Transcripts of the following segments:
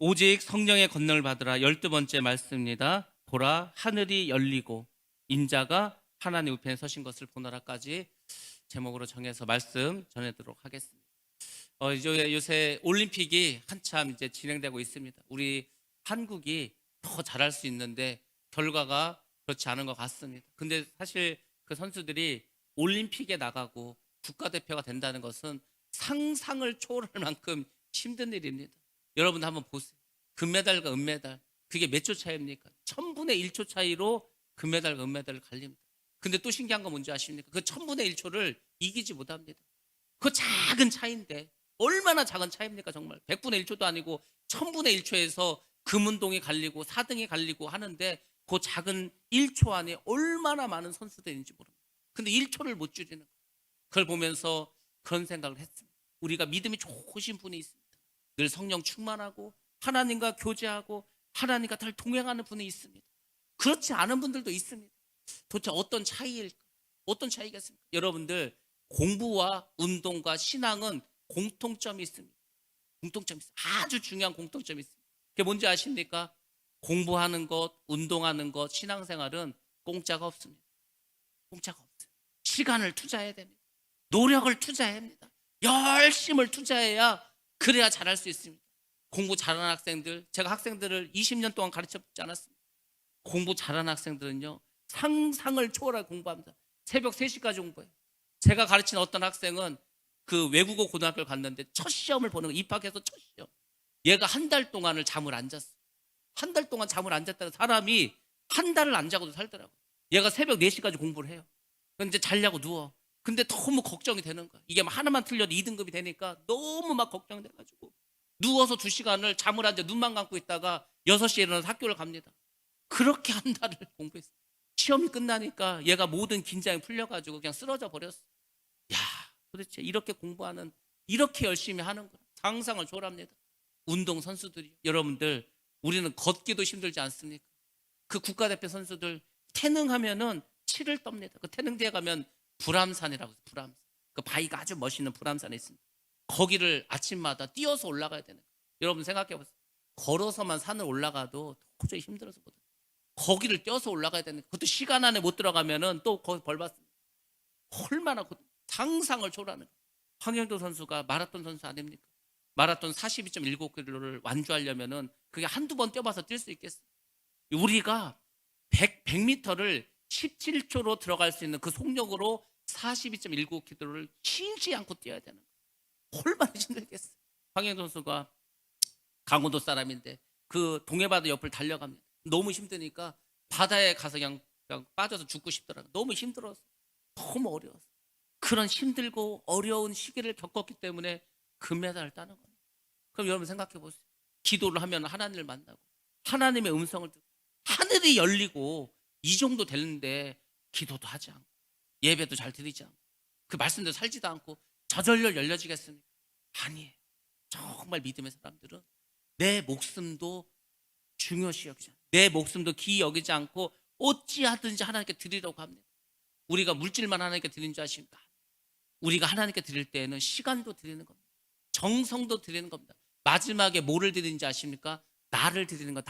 오직 성령의 권능을 받으라. 12번째 말씀입니다. 보라 하늘이 열리고 인자가 하나님 우편에 서신 것을 보노라까지 제목으로 정해서 말씀 전해드리도록 하겠습니다. 요새 올림픽이 한참 이제 진행되고 있습니다. 우리 한국이 더 잘할 수 있는데 결과가 그렇지 않은 것 같습니다. 근데 사실 그 선수들이 올림픽에 나가고 국가대표가 된다는 것은 상상을 초월할 만큼 힘든 일입니다. 여러분 한번 보세요. 금메달과 은메달, 그게 몇 초 차이입니까? 1000분의 1초 차이로 금메달과 은메달을 갈립니다. 근데 또 신기한 건 뭔지 아십니까? 그 1000분의 1초를 이기지 못합니다. 그 작은 차이인데 얼마나 작은 차이입니까? 정말 100분의 1초도 아니고 1000분의 1초에서 금운동이 갈리고 4등이 갈리고 하는데 그 작은 1초 안에 얼마나 많은 선수들이 있는지 모릅니다. 근데 1초를 못 줄이는 거예요. 그걸 보면서 그런 생각을 했습니다. 우리가 믿음이 좋으신 분이 있습니다. 늘 성령 충만하고 하나님과 교제하고 하나님과 늘 동행하는 분이 있습니다. 그렇지 않은 분들도 있습니다. 도대체 어떤 차이일까? 어떤 차이겠습니까? 여러분들, 공부와 운동과 신앙은 공통점이 있습니다. 공통점이 있어요. 아주 중요한 공통점이 있습니다. 그게 뭔지 아십니까? 공부하는 것, 운동하는 것, 신앙생활은 공짜가 없습니다. 공짜가 없어요. 시간을 투자해야 됩니다. 노력을 투자해야 합니다. 열심을 투자해야 그래야 잘할 수 있습니다. 공부 잘하는 학생들, 제가 학생들을 20년 동안 가르쳐보지 않았습니다. 공부 잘하는 학생들은요, 상상을 초월하게 공부합니다. 새벽 3시까지 공부해요. 제가 가르친 어떤 학생은 그 외국어 고등학교를 갔는데 첫 시험을 보는 거, 입학해서 첫 시험. 얘가 한 달 동안을 잠을 안 잤어요. 한 달 동안 잠을 안 잤다는 사람이 한 달을 안 자고도 살더라고요. 얘가 새벽 4시까지 공부를 해요. 근데 자려고 누워. 근데 너무 걱정이 되는 거야. 이게 하나만 틀려도 2등급이 되니까 너무 막 걱정돼가지고 누워서 2시간을 잠을 안 자, 눈만 감고 있다가 6시에 일어나서 학교를 갑니다. 그렇게 한 달을 공부했어요. 시험이 끝나니까 얘가 모든 긴장이 풀려가지고 그냥 쓰러져 버렸어. 야, 도대체 이렇게 공부하는, 이렇게 열심히 하는 거야. 상상을 초월합니다. 운동 선수들이, 여러분들, 우리는 걷기도 힘들지 않습니까? 그 국가대표 선수들 태능하면은 치를 떱니다. 그 태능대에 가면 불암산이라고 해요. 불암산. 그 바위가 아주 멋있는 불암산이 있습니다. 거기를 아침마다 뛰어서 올라가야 되는 거예요. 여러분 생각해 보세요. 걸어서만 산을 올라가도 도저히 힘들어서 못 해요. 거기를 뛰어서 올라가야 되는 거예요. 그것도 시간 안에 못 들어가면은 또 거기 벌 받습니다. 얼마나 상상을 초월하는 거예요. 황영도 선수가 마라톤 선수 아닙니까? 마라톤 42.19km를 완주하려면은 그게 한두 번 뛰어봐서 뛸 수 있겠어요? 우리가 100m를 17초로 들어갈 수 있는 그 속력으로 42.19km를 쉬지 않고 뛰어야 되는 거예요. 얼마나 힘들겠어요. 황영도 선수가 강원도 사람인데 그 동해바다 옆을 달려갑니다. 너무 힘드니까 바다에 가서 그냥 빠져서 죽고 싶더라고요. 너무 힘들어서, 너무 어려워서. 그런 힘들고 어려운 시기를 겪었기 때문에 금메달을 따는 겁니다. 그럼 여러분 생각해 보세요. 기도를 하면 하나님을 만나고 하나님의 음성을 듣고 하늘이 열리고 이 정도 되는데 기도도 하지 않고 예배도 잘 드리지 않고 그 말씀대로 살지도 않고 저절로 열려지겠습니까? 아니에요. 정말 믿음의 사람들은 내 목숨도 중요시 여기지 않고 내 목숨도 귀히 여기지 않고 어찌하든지 하나님께 드리려고 합니다. 우리가 물질만 하나님께 드리는 줄 아십니까? 우리가 하나님께 드릴 때에는 시간도 드리는 겁니다. 정성도 드리는 겁니다. 마지막에 뭐를 드리는지 아십니까? 나를 드리는 거.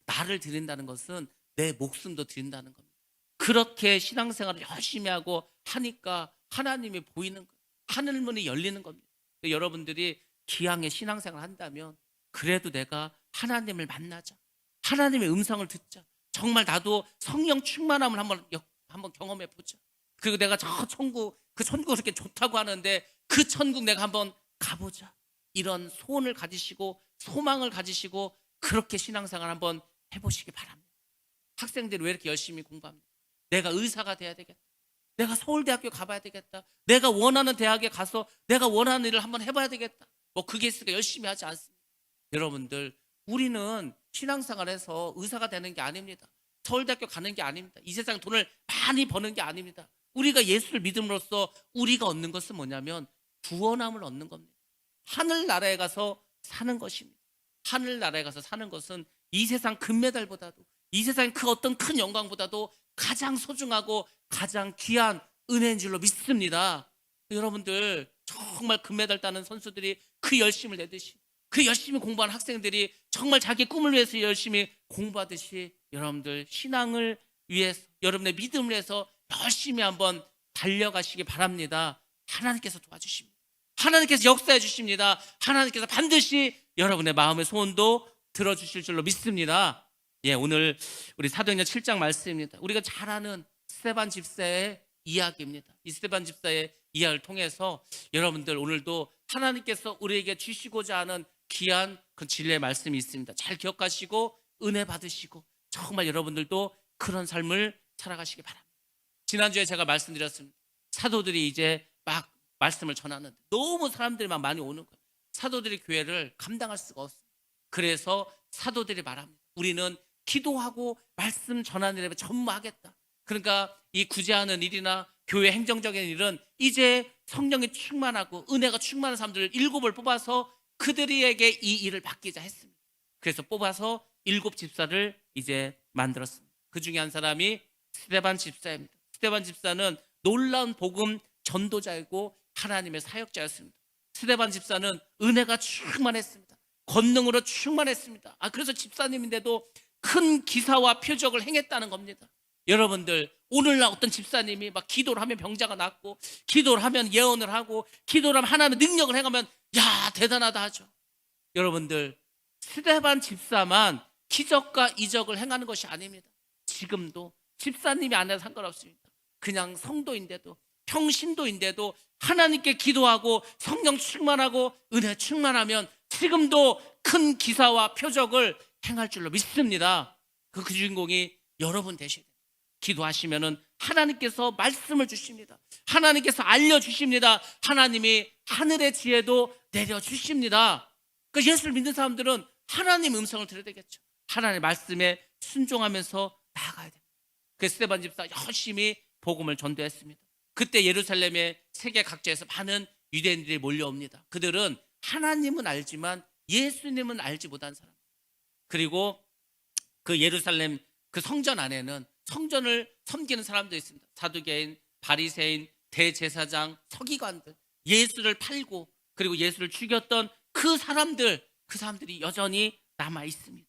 나를 드린다는 것은 내 목숨도 드린다는 겁니다. 그렇게 신앙생활을 열심히 하고 하니까 하나님이 보이는 거예요. 하늘문이 열리는 겁니다. 여러분들이 기왕에 신앙생활을 한다면 그래도 내가 하나님을 만나자, 하나님의 음성을 듣자, 정말 나도 성령 충만함을 한번 경험해 보자. 그리고 내가 저 천국, 그 천국이 그렇게 좋다고 하는데 그 천국 내가 한번 가보자. 이런 소원을 가지시고 소망을 가지시고 그렇게 신앙생활 한번 해보시기 바랍니다. 학생들이 왜 이렇게 열심히 공부합니까? 내가 의사가 돼야 되겠다. 내가 서울대학교 가봐야 되겠다. 내가 원하는 대학에 가서 내가 원하는 일을 한번 해봐야 되겠다. 뭐 그게 있으니까 열심히 하지 않습니다. 여러분들, 우리는 신앙생활에서 의사가 되는 게 아닙니다. 서울대학교 가는 게 아닙니다. 이 세상 돈을 많이 버는 게 아닙니다. 우리가 예수를 믿음으로써 우리가 얻는 것은 뭐냐면 구원함을 얻는 겁니다. 하늘나라에 가서 사는 것입니다. 하늘나라에 가서 사는 것은 이 세상 금메달보다도, 이 세상 그 어떤 큰 영광보다도 가장 소중하고 가장 귀한 은혜인 줄로 믿습니다. 여러분들, 정말 금메달 따는 선수들이 그 열심을 내듯이, 그 열심히 공부한 학생들이 정말 자기 꿈을 위해서 열심히 공부하듯이 여러분들 신앙을 위해서, 여러분의 믿음을 위해서 열심히 한번 달려가시기 바랍니다. 하나님께서 도와주십니다. 하나님께서 역사해 주십니다. 하나님께서 반드시 여러분의 마음의 소원도 들어주실 줄로 믿습니다. 예, 오늘 우리 사도행전 7장 말씀입니다. 우리가 잘 아는 스데반 집사의 이야기입니다. 이 스데반 집사의 이야기를 통해서 여러분들 오늘도 하나님께서 우리에게 주시고자 하는 귀한 그 진리의 말씀이 있습니다. 잘 기억하시고 은혜 받으시고 정말 여러분들도 그런 삶을 살아가시기 바랍니다. 지난주에 제가 말씀드렸습니다. 사도들이 이제 막 말씀을 전하는데 너무 사람들이 막 많이 오는 거예요. 사도들이 교회를 감당할 수가 없어요. 그래서 사도들이 말합니다. 우리는 기도하고 말씀 전하는 일에 전무하겠다. 그러니까 이 구제하는 일이나 교회 행정적인 일은 이제 성령이 충만하고 은혜가 충만한 사람들을 7을 뽑아서 그들에게 이 일을 맡기자 했습니다. 그래서 뽑아서 7 집사를 이제 만들었습니다. 그 중에 한 사람이 스데반 집사입니다. 스데반 집사는 놀라운 복음 전도자이고 하나님의 사역자였습니다. 스데반 집사는 은혜가 충만했습니다. 권능으로 충만했습니다. 그래서 집사님인데도 큰 기사와 표적을 행했다는 겁니다. 여러분들 오늘날 어떤 집사님이 막 기도를 하면 병자가 낫고 기도를 하면 예언을 하고 기도를 하면 하나님의 능력을 행하면 야 대단하다 하죠. 여러분들 스데반 집사만 기적과 이적을 행하는 것이 아닙니다. 지금도 집사님이 안 해도 상관없습니다. 그냥 성도인데도 평신도인데도 하나님께 기도하고 성령 충만하고 은혜 충만하면 지금도 큰 기사와 표적을 행할 줄로 믿습니다. 그 주인공이 여러분 되셔야 돼요. 기도하시면은 하나님께서 말씀을 주십니다. 하나님께서 알려주십니다. 하나님이 하늘의 지혜도 내려주십니다. 그러니까 예수를 믿는 사람들은 하나님 음성을 들어야 되겠죠. 하나님의 말씀에 순종하면서 나아가야 됩니다. 그래서 스데반 집사 열심히 복음을 전도했습니다. 그때 예루살렘의 세계 각지에서 많은 유대인들이 몰려옵니다. 그들은 하나님은 알지만 예수님은 알지 못한 사람. 그리고 그 예루살렘 그 성전 안에는 성전을 섬기는 사람도 있습니다. 사두개인, 바리새인, 대제사장, 서기관들, 예수를 팔고 그리고 예수를 죽였던 그 사람들이 여전히 남아 있습니다.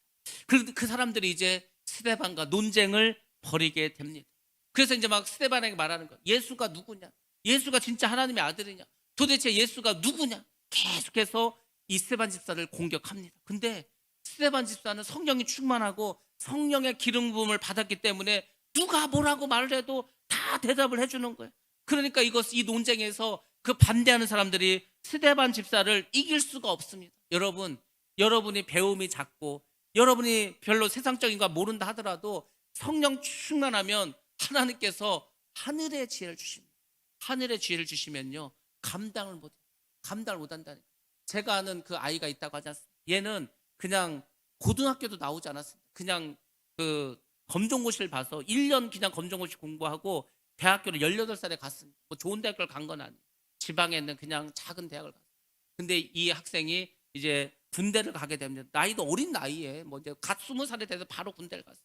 그 사람들이 이제 스데반과 논쟁을 벌이게 됩니다. 그래서 이제 막 스데반에게 말하는 거예요. 예수가 누구냐? 예수가 진짜 하나님의 아들이냐? 도대체 예수가 누구냐? 계속해서 이 스데반 집사를 공격합니다. 근데 스데반 집사는 성령이 충만하고 성령의 기름 부음을 받았기 때문에 누가 뭐라고 말을 해도 다 대답을 해주는 거예요. 그러니까 이 논쟁에서 그 반대하는 사람들이 스데반 집사를 이길 수가 없습니다. 여러분이 배움이 작고 여러분이 별로 세상적인 거 모른다 하더라도 성령 충만하면 하나님께서 하늘의 지혜를 주십니다. 하늘의 지혜를 주시면요 감당을 못한다니까. 제가 아는 그 아이가 있다고 하지 않습니까? 얘는 그냥 고등학교도 나오지 않았습니다. 그냥 그 검정고시를 봐서 1년 그냥 검정고시 공부하고 대학교를 18살에 갔습니다. 뭐 좋은 대학교를 간 건 아니에요. 지방에 있는 그냥 작은 대학을 갔어요. 근데 이 학생이 이제 군대를 가게 됩니다. 나이도 어린 나이에 뭐 이제 갓 20살이 돼서 바로 군대를 갔어요.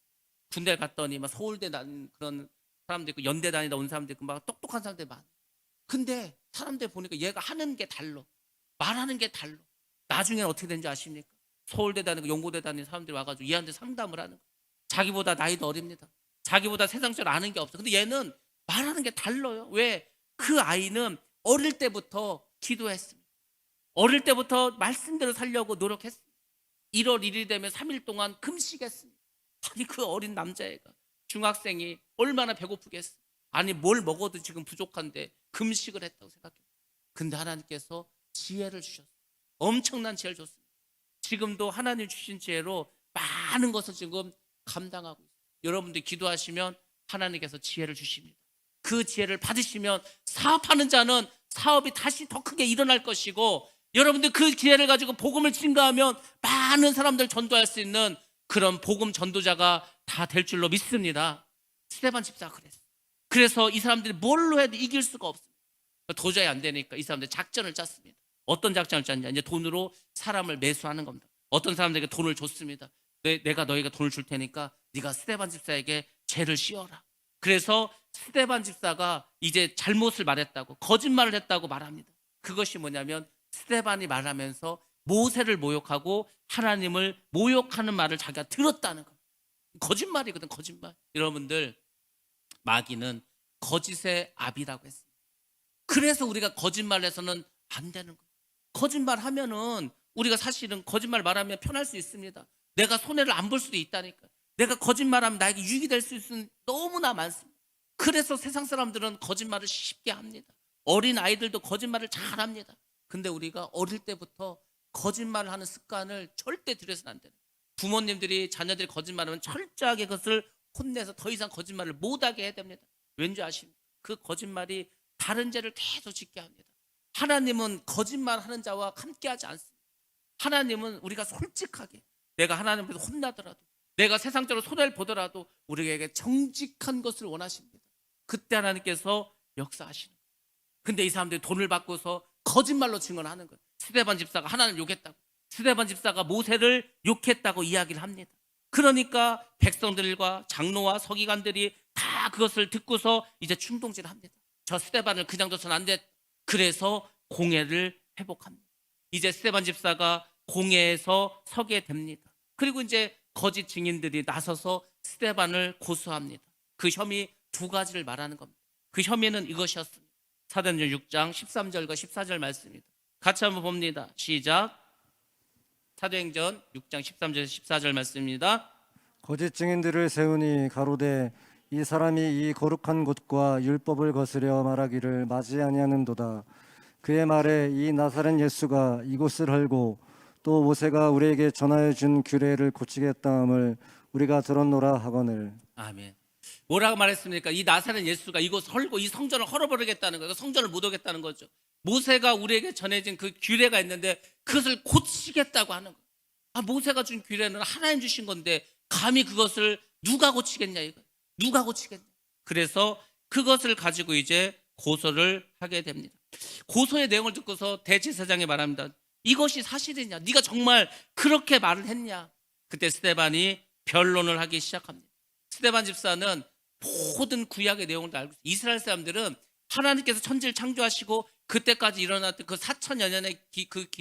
군대를 갔더니 막 서울대 다닌 그런 사람도 있고 연대 다니다 온 사람도 있고 막 똑똑한 사람들이 많아. 근데 사람들 보니까 얘가 하는 게 달라. 말하는 게 달라. 나중에는 어떻게 되는지 아십니까? 서울대 다니고 연고대 다니는 사람들이 와가지고 얘한테 상담을 하는 거예요. 자기보다 나이도 어립니다. 자기보다 세상적으로 아는 게 없어. 근데 얘는 말하는 게 달라요. 왜? 그 아이는 어릴 때부터 기도했습니다. 어릴 때부터 말씀대로 살려고 노력했습니다. 1월 1일 되면 3일 동안 금식했습니다. 아니 그 어린 남자애가 중학생이 얼마나 배고프겠어. 아니 뭘 먹어도 지금 부족한데 금식을 했다고 생각해요. 근데 하나님께서 지혜를 주셨어요. 엄청난 지혜를 줬습니다. 지금도 하나님 주신 지혜로 많은 것을 지금 감당하고 있어요. 여러분들이 기도하시면 하나님께서 지혜를 주십니다. 그 지혜를 받으시면 사업하는 자는 사업이 다시 더 크게 일어날 것이고 여러분들 그 기회를 가지고 복음을 증거하면 많은 사람들 전도할 수 있는 그런 복음 전도자가 다 될 줄로 믿습니다. 스데반 집사가 그랬어요. 그래서 이 사람들이 뭘로 해도 이길 수가 없습니다. 도저히 안 되니까 이 사람들이 작전을 짰습니다. 어떤 작전을 짰냐? 이제 돈으로 사람을 매수하는 겁니다. 어떤 사람들에게 돈을 줬습니다. 내가 너희가 돈을 줄 테니까 네가 스데반 집사에게 죄를 씌워라. 그래서 스데반 집사가 이제 잘못을 말했다고 거짓말을 했다고 말합니다. 그것이 뭐냐면 스데반이 말하면서 모세를 모욕하고 하나님을 모욕하는 말을 자기가 들었다는 겁니다. 거짓말이거든, 거짓말. 여러분들, 마귀는 거짓의 압이라고 했습니다. 그래서 우리가 거짓말을 해서는 안 되는 거예요. 거짓말하면은 우리가 사실은 거짓말 말하면 편할 수 있습니다. 내가 손해를 안 볼 수도 있다니까. 내가 거짓말하면 나에게 유익이 될 수 있는 너무나 많습니다. 그래서 세상 사람들은 거짓말을 쉽게 합니다. 어린 아이들도 거짓말을 잘 합니다. 근데 우리가 어릴 때부터 거짓말을 하는 습관을 절대 들여서는 안 돼요. 부모님들이 자녀들이 거짓말하면 철저하게 그것을 혼내서 더 이상 거짓말을 못하게 해야 됩니다. 왠지 아십니까? 그 거짓말이 다른 죄를 계속 짓게 합니다. 하나님은 거짓말하는 자와 함께하지 않습니다. 하나님은 우리가 솔직하게, 내가 하나님 앞에서 혼나더라도, 내가 세상적으로 손해를 보더라도 우리에게 정직한 것을 원하십니다. 그때 하나님께서 역사하시는 거예요. 근데 이 사람들이 돈을 받고서 거짓말로 증언하는 거예요. 스데반 집사가 하나님 욕했다고, 스데반 집사가 모세를 욕했다고 이야기를 합니다. 그러니까 백성들과 장로와 서기관들이 다 그것을 듣고서 이제 충동질합니다. 저 스데반을 그냥 둬서는 안 돼. 그래서 공회를 회복합니다. 이제 스데반 집사가 공회에서 서게 됩니다. 그리고 이제 거짓 증인들이 나서서 스데반을 고소합니다. 그 혐의 두 가지를 말하는 겁니다. 그 혐의는 이것이었습니다. 사도행전 6장 13절과 14절 말씀입니다. 같이 한번 봅니다. 시작. 사도행전 6장 13절에서 14절 말씀입니다. 거짓 증인들을 세우니 가로되 이 사람이 이 거룩한 곳과 율법을 거스려 말하기를 맞이 아니하는도다. 그의 말에 이 나사렛 예수가 이곳을 헐고 또 모세가 우리에게 전하여 준 규례를 고치겠다 함을 우리가 들었노라 하거늘. 아멘. 뭐라고 말했습니까? 이 나사렛 예수가 이곳 헐고 이 성전을 헐어버리겠다는 거예요. 성전을 못 오겠다는 거죠. 모세가 우리에게 전해진 그 규례가 있는데 그것을 고치겠다고 하는 거예요. 모세가 준 규례는 하나님 주신 건데 감히 그것을 누가 고치겠냐 이거. 누가 고치겠냐. 그래서 그것을 가지고 이제 고소를 하게 됩니다. 고소의 내용을 듣고서 대제사장이 말합니다. 이것이 사실이냐? 네가 정말 그렇게 말을 했냐? 그때 스데반이 변론을 하기 시작합니다. 스데반 집사는 모든 구약의 내용을 다 알고 있어요. 이스라엘 사람들은 하나님께서 천지를 창조하시고 그때까지 일어났던 그 4천여 년의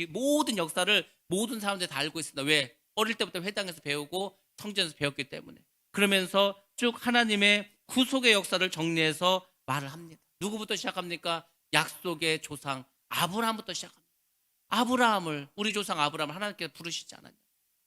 모든 역사를 모든 사람들이 다 알고 있습니다. 왜? 어릴 때부터 회당에서 배우고 성전에서 배웠기 때문에. 그러면서 쭉 하나님의 구속의 역사를 정리해서 말을 합니다. 누구부터 시작합니까? 약속의 조상 아브라함부터 시작합니다. 아브라함을, 우리 조상 아브라함을 하나님께서 부르시지 않았냐.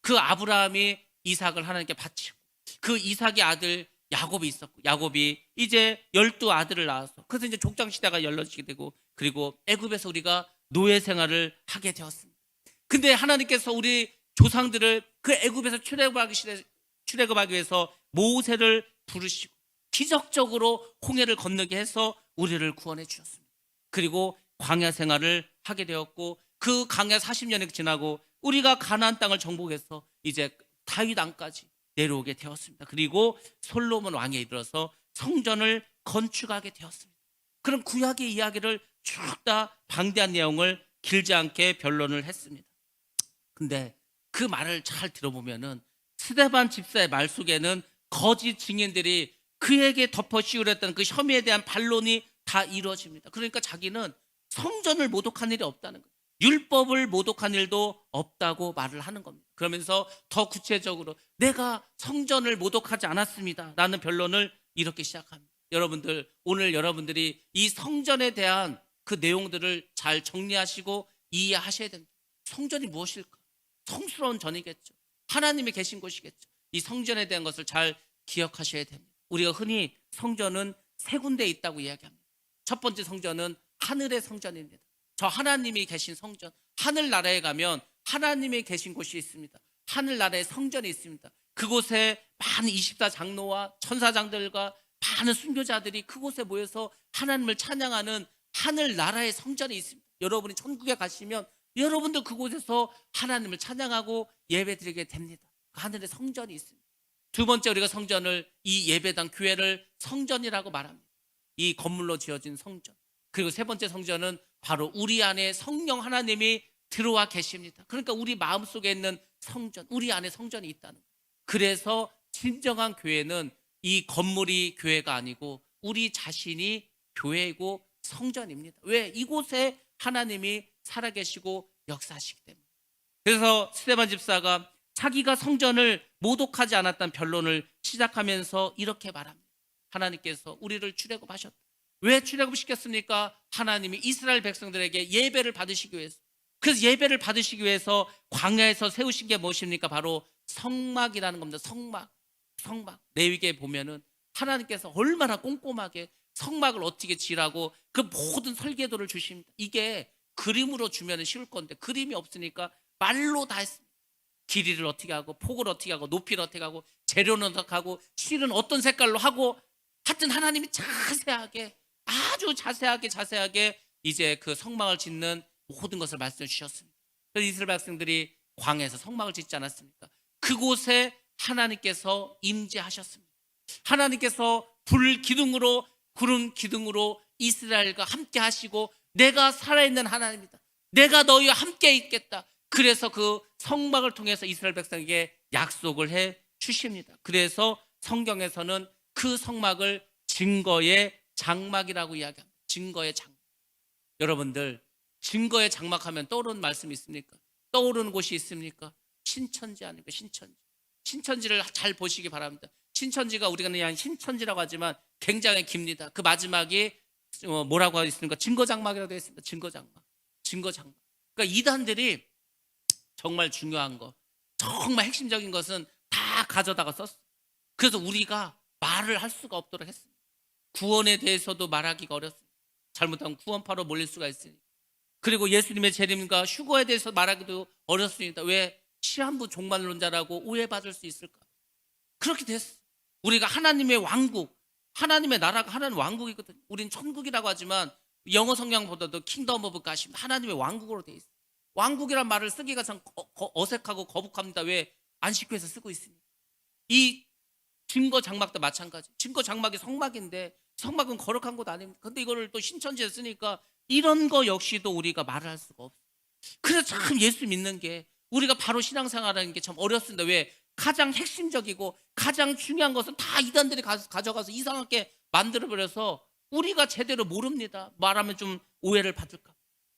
그 아브라함이 이삭을 하나님께 바치고 그 이삭의 아들 야곱이 있었고 야곱이 이제 12아들을 낳아서 그래서 이제 족장 시대가 열려지게 되고 그리고 애굽에서 우리가 노예 생활을 하게 되었습니다. 근데 하나님께서 우리 조상들을 그 애굽에서 출애굽하기 위해서 모세를 부르시고 기적적으로 홍해를 건너게 해서 우리를 구원해 주셨습니다. 그리고 광야 생활을 하게 되었고 그 광야 40년이 지나고 우리가 가나안 땅을 정복해서 이제 다윗 왕까지 내려오게 되었습니다. 그리고 솔로몬 왕에 이르러서 성전을 건축하게 되었습니다. 그런 구약의 이야기를 쭉 다 방대한 내용을 길지 않게 변론을 했습니다. 근데 그 말을 잘 들어보면은 스데반 집사의 말 속에는 거짓 증인들이 그에게 덮어 씌우렸던 그 혐의에 대한 반론이 다 이루어집니다. 그러니까 자기는 성전을 모독한 일이 없다는 거예요. 율법을 모독한 일도 없다고 말을 하는 겁니다. 그러면서 더 구체적으로 내가 성전을 모독하지 않았습니다 라는 변론을 이렇게 시작합니다. 여러분들, 오늘 여러분들이 이 성전에 대한 그 내용들을 잘 정리하시고 이해하셔야 됩니다. 성전이 무엇일까? 성스러운 전이겠죠. 하나님이 계신 곳이겠죠. 이 성전에 대한 것을 잘 기억하셔야 됩니다. 우리가 흔히 성전은 세 군데에 있다고 이야기합니다. 첫 번째 성전은 하늘의 성전입니다. 저 하나님이 계신 성전, 하늘나라에 가면 하나님이 계신 곳이 있습니다. 하늘나라에 성전이 있습니다. 그곳에 많은 24장로와 천사장들과 많은 순교자들이 그곳에 모여서 하나님을 찬양하는 하늘나라의 성전이 있습니다. 여러분이 천국에 가시면 여러분도 그곳에서 하나님을 찬양하고 예배드리게 됩니다. 그 하늘의 성전이 있습니다. 두 번째, 우리가 성전을, 이 예배당 교회를 성전이라고 말합니다. 이 건물로 지어진 성전. 그리고 세 번째 성전은 바로 우리 안에 성령 하나님이 들어와 계십니다. 그러니까 우리 마음속에 있는 성전, 우리 안에 성전이 있다는 거예요. 그래서 진정한 교회는 이 건물이 교회가 아니고 우리 자신이 교회이고 성전입니다. 왜? 이곳에 하나님이 살아계시고 역사하시기 때문에. 그래서 스데반 집사가 자기가 성전을 모독하지 않았다는 변론을 시작하면서 이렇게 말합니다. 하나님께서 우리를 출애굽하셨다. 왜 출애굽시켰습니까? 하나님이 이스라엘 백성들에게 예배를 받으시기 위해서. 그래서 예배를 받으시기 위해서 광야에서 세우신 게 무엇입니까? 바로 성막이라는 겁니다. 성막. 레위기에 보면은 하나님께서 얼마나 꼼꼼하게 성막을 어떻게 지라고 그 모든 설계도를 주십니다. 이게 그림으로 주면 쉬울 건데 그림이 없으니까 말로 다 했습니다. 길이를 어떻게 하고 폭을 어떻게 하고 높이를 어떻게 하고 재료는 어떻게 하고 실은 어떤 색깔로 하고, 하여튼 하나님이 자세하게, 아주 자세하게 이제 그 성막을 짓는 모든 것을 말씀해 주셨습니다. 그래서 이스라엘 백성들이 광야에서 성막을 짓지 않았습니까? 그곳에 하나님께서 임재하셨습니다. 하나님께서 불 기둥으로, 구름 기둥으로 이스라엘과 함께 하시고, 내가 살아있는 하나님이다, 내가 너희와 함께 있겠다. 그래서 그 성막을 통해서 이스라엘 백성에게 약속을 해 주십니다. 그래서 성경에서는 그 성막을 증거의 장막이라고 이야기합니다. 증거의 장막. 여러분들, 증거의 장막하면 떠오르는 말씀이 있습니까? 떠오르는 곳이 있습니까? 신천지 아닙니까? 신천지를 잘 보시기 바랍니다. 신천지가 우리가 그냥 신천지라고 하지만 굉장히 깁니다. 그 마지막이 뭐라고 하고 있습니까? 증거장막이라고 되어 있습니다. 증거장막. 그러니까 이단들이 정말 중요한 거, 정말 핵심적인 것은 다 가져다가 썼어요. 그래서 우리가 말을 할 수가 없도록 했습니다. 구원에 대해서도 말하기가 어렵습니다. 잘못하면 구원파로 몰릴 수가 있으니. 그리고 예수님의 재림과 휴거에 대해서 말하기도 어렵습니다. 왜? 시한부 종말론자라고 오해받을 수 있을까? 그렇게 됐어. 우리가 하나님의 왕국, 하나님의 나라가 하나님 왕국이거든요. 우린 천국이라고 하지만 영어 성경보다도 킹덤 오브 갓이 하나님의 왕국으로 돼 있어요. 왕국이란 말을 쓰기가 참 어색하고 거북합니다. 왜? 안식교에서 쓰고 있으니까. 이 증거 장막도 마찬가지. 증거 장막이 성막인데 성막은 거룩한 곳 아닙니까? 근데 이거를 또 신천지에 쓰니까 이런 거 역시도 우리가 말을 할 수가 없어요. 그래서 참 예수 믿는 게, 우리가 바로 신앙생활하는 게 참 어렵습니다. 왜? 가장 핵심적이고 가장 중요한 것은 다 이단들이 가져가서 이상하게 만들어버려서 우리가 제대로 모릅니다. 말하면 좀 오해를 받을까.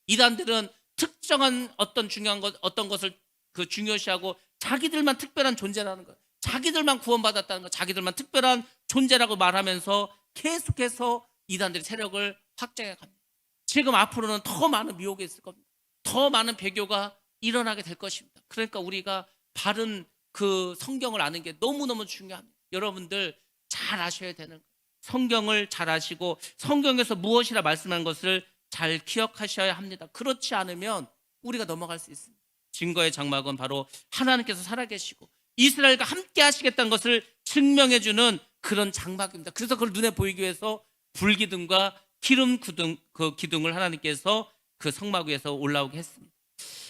이단들은 특정한 어떤 중요한 것, 어떤 것을 그 중요시하고 자기들만 특별한 존재라는 것, 자기들만 구원받았다는 것, 자기들만 특별한 존재라고 말하면서 계속해서 이단들의 세력을 확장해 갑니다. 지금 앞으로는 더 많은 미혹이 있을 겁니다. 더 많은 배교가 일어나게 될 것입니다. 그러니까 우리가 바른 그 성경을 아는 게 너무너무 중요합니다. 여러분들 잘 아셔야 되는 거예요. 성경을 잘 아시고 성경에서 무엇이라 말씀한 것을 잘 기억하셔야 합니다. 그렇지 않으면 우리가 넘어갈 수 있습니다. 증거의 장막은 바로 하나님께서 살아계시고 이스라엘과 함께 하시겠다는 것을 증명해주는 그런 장막입니다. 그래서 그걸 눈에 보이기 위해서 불기둥과 기름 기둥, 그 기둥을 하나님께서 그 성막 위에서 올라오게 했습니다.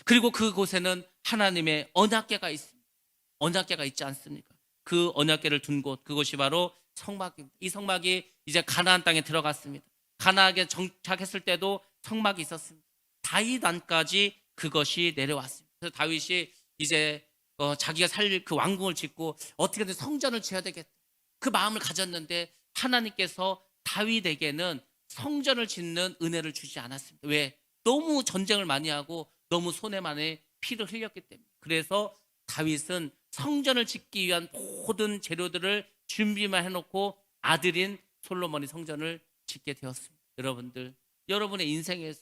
그리고 그곳에는 하나님의 언약궤가 있습니다. 언약궤가 있지 않습니까? 그 언약궤를 둔 곳, 그곳이 바로 성막입니다. 이 성막이 이제 가나안 땅에 들어갔습니다. 가나안에 정착했을 때도 성막이 있었습니다. 다윗 안까지 그것이 내려왔습니다. 그래서 다윗이 이제 자기가 살릴 그 왕궁을 짓고 어떻게든 성전을 지어야 되겠다, 그 마음을 가졌는데 하나님께서 다윗에게는 성전을 짓는 은혜를 주지 않았습니다. 왜? 너무 전쟁을 많이 하고 너무 손에 많이 피를 흘렸기 때문에. 그래서 다윗은 성전을 짓기 위한 모든 재료들을 준비만 해놓고 아들인 솔로몬이 성전을 짓게 되었습니다. 여러분들, 여러분의 인생에서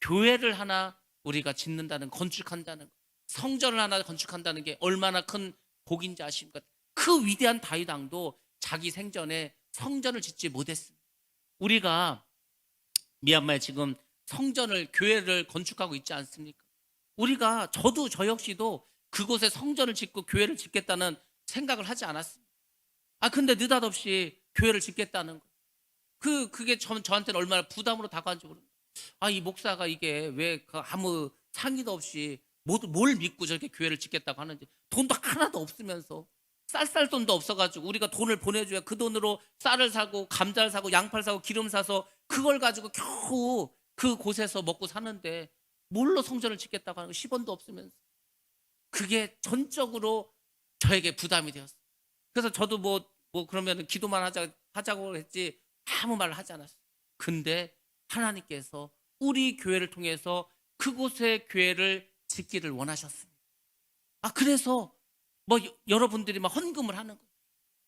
교회를 하나 우리가 짓는다는, 건축한다는, 성전을 하나 건축한다는 게 얼마나 큰 복인지 아십니까? 그 위대한 다윗 왕도 자기 생전에 성전을 짓지 못했습니다. 우리가 미얀마에 지금 성전을, 교회를 건축하고 있지 않습니까? 우리가, 저 역시도 그곳에 성전을 짓고 교회를 짓겠다는 생각을 하지 않았습니다. 근데 느닷없이 교회를 짓겠다는 거. 그게 저한테는 얼마나 부담으로 다가왔는지 모릅니다. 이 목사가 이게 왜 아무 상의도 없이 뭘 믿고 저렇게 교회를 짓겠다고 하는지, 돈도 하나도 없으면서, 쌀 돈도 없어가지고 우리가 돈을 보내줘야 그 돈으로 쌀을 사고 감자를 사고 양파를 사고 기름 사서 그걸 가지고 겨우 그 곳에서 먹고 사는데 뭘로 성전을 짓겠다고 하는 거, 10원도 없으면서. 그게 전적으로 저에게 부담이 되었어요. 그래서 저도 그러면 기도만 하자고 했지 아무 말을 하지 않았어요. 근데 하나님께서 우리 교회를 통해서 그곳에 교회를 짓기를 원하셨습니다. 그래서 뭐 여러분들이 막 헌금을 하는 거예요.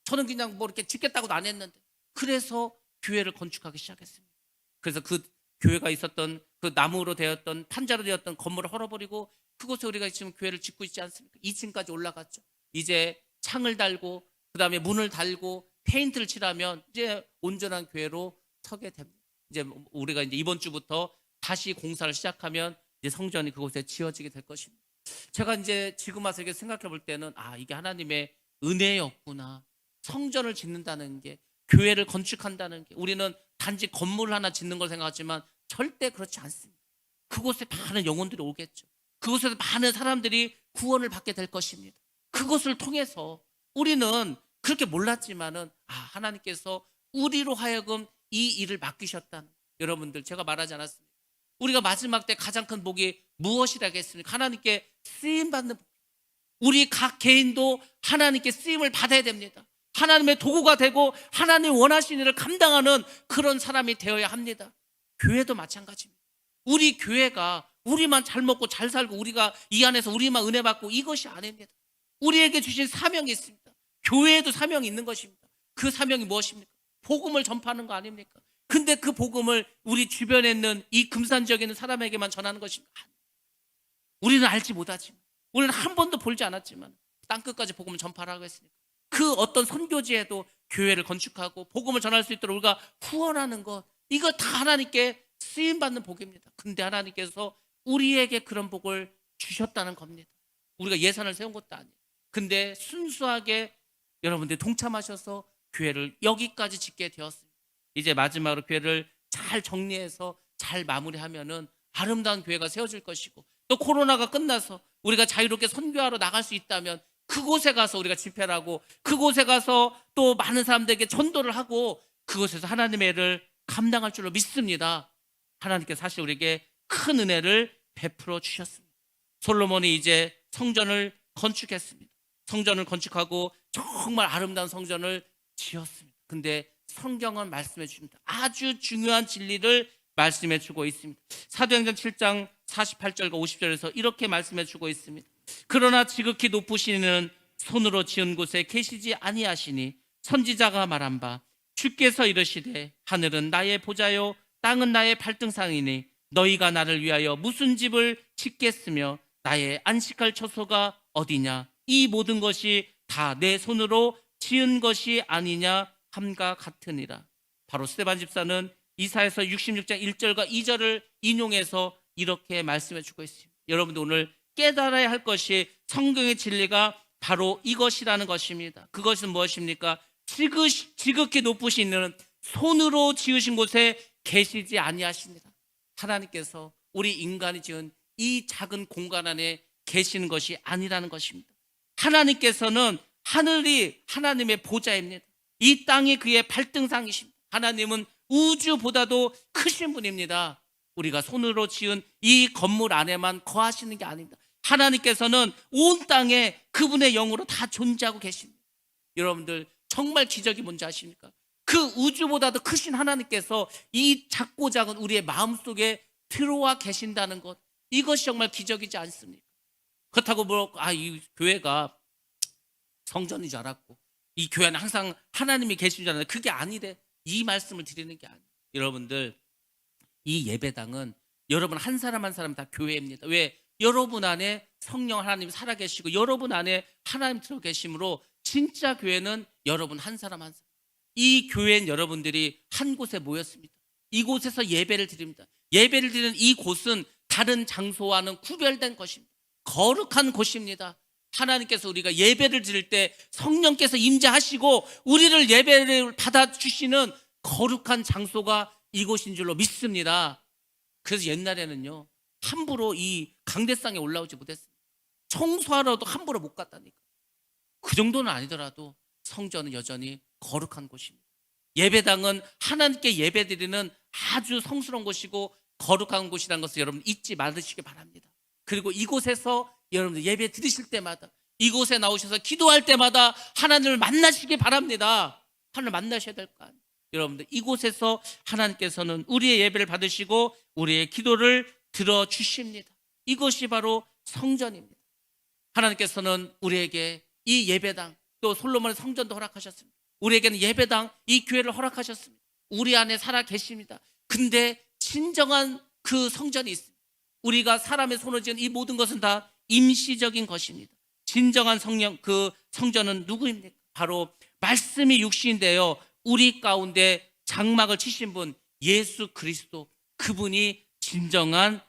저는 그냥 뭐 이렇게 짓겠다고도 안 했는데, 그래서 교회를 건축하기 시작했습니다. 그래서 그 교회가 있었던 그 나무로 되었던 판자로 되었던 건물을 헐어버리고 그곳에 우리가 지금 교회를 짓고 있지 않습니까? 2층까지 올라갔죠. 이제 창을 달고 그다음에 문을 달고 페인트를 칠하면 이제 온전한 교회로 서게 됩니다. 이제 우리가 이제 이번 주부터 다시 공사를 시작하면 이제 성전이 그곳에 지어지게 될 것입니다. 제가 이제 지금 와서 이렇게 생각해 볼 때는 이게 하나님의 은혜였구나. 성전을 짓는다는 게, 교회를 건축한다는 게, 우리는 단지 건물 하나 짓는 걸 생각하지만 절대 그렇지 않습니다. 그곳에 많은 영혼들이 오겠죠. 그곳에서 많은 사람들이 구원을 받게 될 것입니다. 그것을 통해서 우리는 그렇게 몰랐지만은 하나님께서 우리로 하여금 이 일을 맡기셨다는, 여러분들 제가 말하지 않았습니까? 우리가 마지막 때 가장 큰 복이 무엇이라겠습니까? 하나님께 쓰임 받는 복. 우리 각 개인도 하나님께 쓰임을 받아야 됩니다. 하나님의 도구가 되고 하나님 원하시는 일을 감당하는 그런 사람이 되어야 합니다. 교회도 마찬가지입니다. 우리 교회가 우리만 잘 먹고 잘 살고 우리가 이 안에서 우리만 은혜 받고 이것이 아닙니다. 우리에게 주신 사명이 있습니다. 교회에도 사명이 있는 것입니다. 그 사명이 무엇입니까? 복음을 전파하는 거 아닙니까? 근데 그 복음을 우리 주변에 있는 이 금산 지역에 있는 사람에게만 전하는 것입니까? 우리는 알지 못하지만, 우리는 한 번도 볼지 않았지만 땅끝까지 복음을 전파하라고 했으니까 그 어떤 선교지에도 교회를 건축하고 복음을 전할 수 있도록 우리가 후원하는 것, 이거 다 하나님께 쓰임받는 복입니다. 근데 하나님께서 우리에게 그런 복을 주셨다는 겁니다. 우리가 예산을 세운 것도 아니에요. 근데 순수하게 여러분들 동참하셔서 교회를 여기까지 짓게 되었습니다. 이제 마지막으로 교회를 잘 정리해서 잘 마무리하면은 아름다운 교회가 세워질 것이고, 또 코로나가 끝나서 우리가 자유롭게 선교하러 나갈 수 있다면 그곳에 가서 우리가 집회를 하고 그곳에 가서 또 많은 사람들에게 전도를 하고 그곳에서 하나님의 일을 감당할 줄로 믿습니다. 하나님께서 사실 우리에게 큰 은혜를 베풀어 주셨습니다. 솔로몬이 이제 성전을 건축했습니다. 성전을 건축하고 정말 아름다운 성전을 지었습니다. 근데 성경은 말씀해 주십니다. 아주 중요한 진리를 말씀해 주고 있습니다. 사도행전 7장 48절과 50절에서 이렇게 말씀해 주고 있습니다. 그러나 지극히 높으시는 손으로 지은 곳에 계시지 아니하시니 선지자가 말한 바 주께서 이르시되 하늘은 나의 보좌요 땅은 나의 발등상이니 너희가 나를 위하여 무슨 집을 짓겠으며 나의 안식할 처소가 어디냐? 이 모든 것이 다 내 손으로 지은 것이 아니냐 함과 같으니라. 바로 스데반 집사는 이사야서 66장 1절과 2절을 인용해서 이렇게 말씀해 주고 있습니다. 여러분들 오늘 깨달아야 할 것이 성경의 진리가 바로 이것이라는 것입니다. 그것은 무엇입니까? 지극히 높으시는 손으로 지으신 곳에 계시지 아니하십니다. 하나님께서 우리 인간이 지은 이 작은 공간 안에 계시는 것이 아니라는 것입니다. 하나님께서는 하늘이 하나님의 보좌입니다. 이 땅이 그의 발등상이십니다. 하나님은 우주보다도 크신 분입니다. 우리가 손으로 지은 이 건물 안에만 거하시는 게 아닙니다. 하나님께서는 온 땅에 그분의 영으로 다 존재하고 계십니다. 여러분들 정말 기적이 뭔지 아십니까? 그 우주보다도 크신 하나님께서 이 작고 작은 우리의 마음속에 들어와 계신다는 것, 이것이 정말 기적이지 않습니까? 그렇다고 이 교회가 성전인 줄 알았고 이 교회는 항상 하나님이 계신 줄 알았는데 그게 아니래. 이 말씀을 드리는 게 아니에요. 여러분들 이 예배당은 여러분 한 사람 한 사람 다 교회입니다. 왜? 여러분 안에 성령 하나님 살아계시고 여러분 안에 하나님 들어 계심으로 진짜 교회는 여러분 한 사람 한 사람. 이 교회는 여러분들이 한 곳에 모였습니다. 이곳에서 예배를 드립니다. 예배를 드리는 이 곳은 다른 장소와는 구별된 것입니다. 거룩한 곳입니다. 하나님께서 우리가 예배를 드릴 때 성령께서 임재하시고 우리를 예배를 받아주시는 거룩한 장소가 이곳인 줄로 믿습니다. 그래서 옛날에는요 함부로 이 강대상에 올라오지 못했습니다. 청소하러도 함부로 못 갔다니까. 그 정도는 아니더라도 성전은 여전히 거룩한 곳입니다. 예배당은 하나님께 예배드리는 아주 성스러운 곳이고 거룩한 곳이라는 것을 여러분 잊지 말으시기 바랍니다. 그리고 이곳에서 여러분들 예배 드리실 때마다 이곳에 나오셔서 기도할 때마다 하나님을 만나시기 바랍니다. 하나님을 만나셔야 될 거 아니에요. 여러분들 이곳에서 하나님께서는 우리의 예배를 받으시고 우리의 기도를 들어주십니다. 이것이 바로 성전입니다. 하나님께서는 우리에게 이 예배당, 또 솔로몬의 성전도 허락하셨습니다. 우리에게는 예배당, 이 교회를 허락하셨습니다. 우리 안에 살아 계십니다. 근데 진정한 그 성전이 있습니다. 우리가 사람의 손으로 지은 이 모든 것은 다 임시적인 것입니다. 진정한 성령, 그 성전은 누구입니까? 바로 말씀이 육신이 되어 우리 가운데 장막을 치신 분 예수 그리스도, 그분이 진정한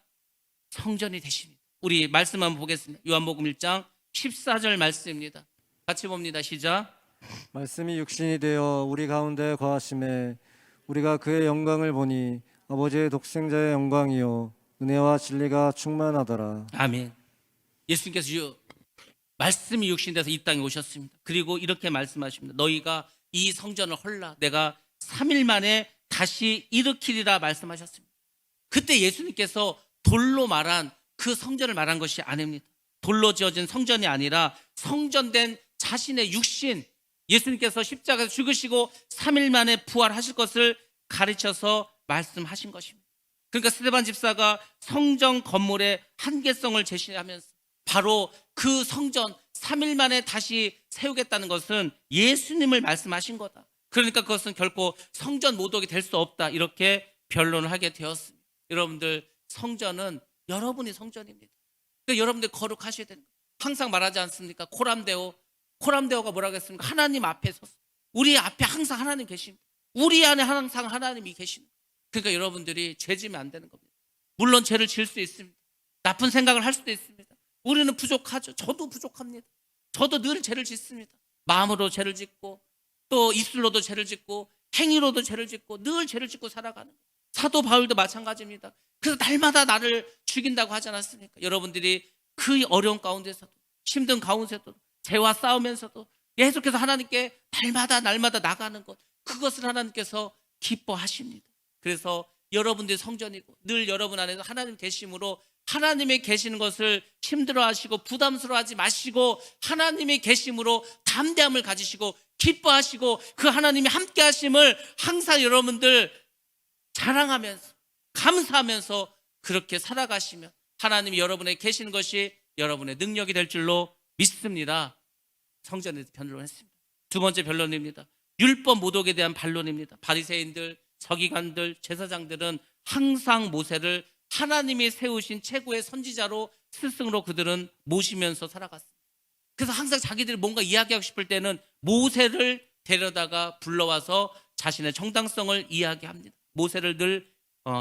성전이 되십니다. 우리 말씀 한번 보겠습니다. 요한복음 1장 14절 말씀입니다. 같이 봅니다. 시작. 말씀이 육신이 되어 우리 가운데 거하심에 우리가 그의 영광을 보니 아버지의 독생자의 영광이요 은혜와 진리가 충만하더라. 아멘. 예수님께서 말씀이 육신돼서 이 땅에 오셨습니다. 그리고 이렇게 말씀하십니다. 너희가 이 성전을 헐라 내가 3일 만에 다시 일으키리라 말씀하셨습니다. 그때 예수님께서 돌로 말한 그 성전을 말한 것이 아닙니다. 돌로 지어진 성전이 아니라 성전된 자신의 육신, 예수님께서 십자가에서 죽으시고 3일 만에 부활하실 것을 가르쳐서 말씀하신 것입니다. 그러니까 스데반 집사가 성전 건물의 한계성을 제시하면서 바로 그 성전 3일 만에 다시 세우겠다는 것은 예수님을 말씀하신 거다. 그러니까 그것은 결코 성전 모독이 될 수 없다, 이렇게 변론을 하게 되었습니다. 여러분들, 성전은 여러분이 성전입니다. 그러니까 여러분들 거룩하셔야 되는 거예요. 항상 말하지 않습니까? 코람데오. 코람데오가 뭐라고 했습니까? 하나님 앞에 섰어. 우리 앞에 항상 하나님 계십니다. 우리 안에 항상 하나님이 계십니다. 그러니까 여러분들이 죄 지면 안 되는 겁니다. 물론 죄를 지을 수 있습니다. 나쁜 생각을 할 수도 있습니다. 우리는 부족하죠. 저도 부족합니다. 저도 늘 죄를 짓습니다. 마음으로 죄를 짓고 또 입술로도 죄를 짓고 행위로도 죄를 짓고 늘 죄를 짓고 살아가는 거예요. 사도 바울도 마찬가지입니다. 그래서 날마다 나를 죽인다고 하지 않았습니까? 여러분들이 그 어려운 가운데서도, 힘든 가운데서도, 죄와 싸우면서도 계속해서 하나님께 날마다 나가는 것, 그것을 하나님께서 기뻐하십니다. 그래서 여러분들이 성전이고 늘 여러분 안에서 하나님 계심으로, 하나님이 계시는 것을 힘들어하시고 부담스러워하지 마시고 하나님이 계심으로 담대함을 가지시고 기뻐하시고 그 하나님이 함께 하심을 항상 여러분들 자랑하면서 감사하면서 그렇게 살아가시면 하나님이 여러분에게 계시는 것이 여러분의 능력이 될 줄로 믿습니다. 성전에 대해서 변론했습니다. 두 번째 변론입니다. 율법 모독에 대한 반론입니다. 바리새인들, 서기관들, 제사장들은 항상 모세를 하나님이 세우신 최고의 선지자로, 스승으로 그들은 모시면서 살아갔습니다. 그래서 항상 자기들이 뭔가 이야기하고 싶을 때는 모세를 데려다가 불러와서 자신의 정당성을 이야기합니다. 모세를 늘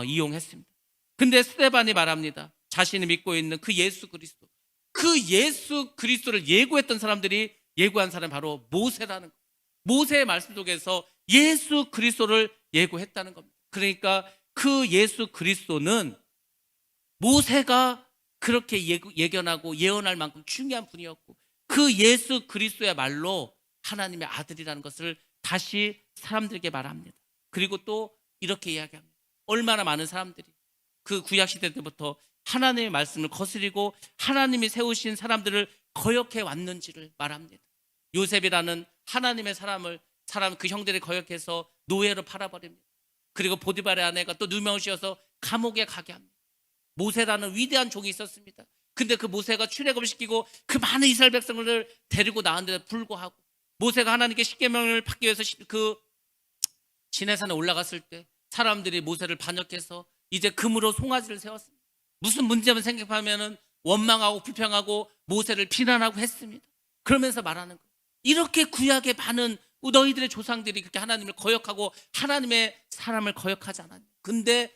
이용했습니다. 근데 스데반이 말합니다. 자신이 믿고 있는 그 예수 그리스도, 그 예수 그리스도를 예고했던 사람들이 예고한 사람이 바로 모세라는 거예요. 모세의 말씀 속에서 예수 그리스도를 예고했다는 겁니다. 그러니까 그 예수 그리스도는 모세가 그렇게 예견하고 예언할 만큼 중요한 분이었고, 그 예수 그리스도의 말로 하나님의 아들이라는 것을 다시 사람들에게 말합니다. 그리고 또 이렇게 이야기합니다. 얼마나 많은 사람들이 그 구약시대 때부터 하나님의 말씀을 거스리고 하나님이 세우신 사람들을 거역해 왔는지를 말합니다. 요셉이라는 하나님의 사람 그 형들이 거역해서 노예로 팔아버립니다. 그리고 보디발의 아내가 또 누명씌워서 감옥에 가게 합니다. 모세라는 위대한 종이 있었습니다. 근데 그 모세가 출애굽을 시키고 그 많은 이스라엘 백성을 데리고 나왔는데도 불구하고 모세가 하나님께 십계명을 받기 위해서 그 시내산에 올라갔을 때 사람들이 모세를 반역해서 이제 금으로 송아지를 세웠습니다. 무슨 문제만 생각하면은 원망하고 불평하고 모세를 비난하고 했습니다. 그러면서 말하는 거예요. 이렇게 구약에 많은 너희들의 조상들이 그렇게 하나님을 거역하고 하나님의 사람을 거역하지 않았냐. 근데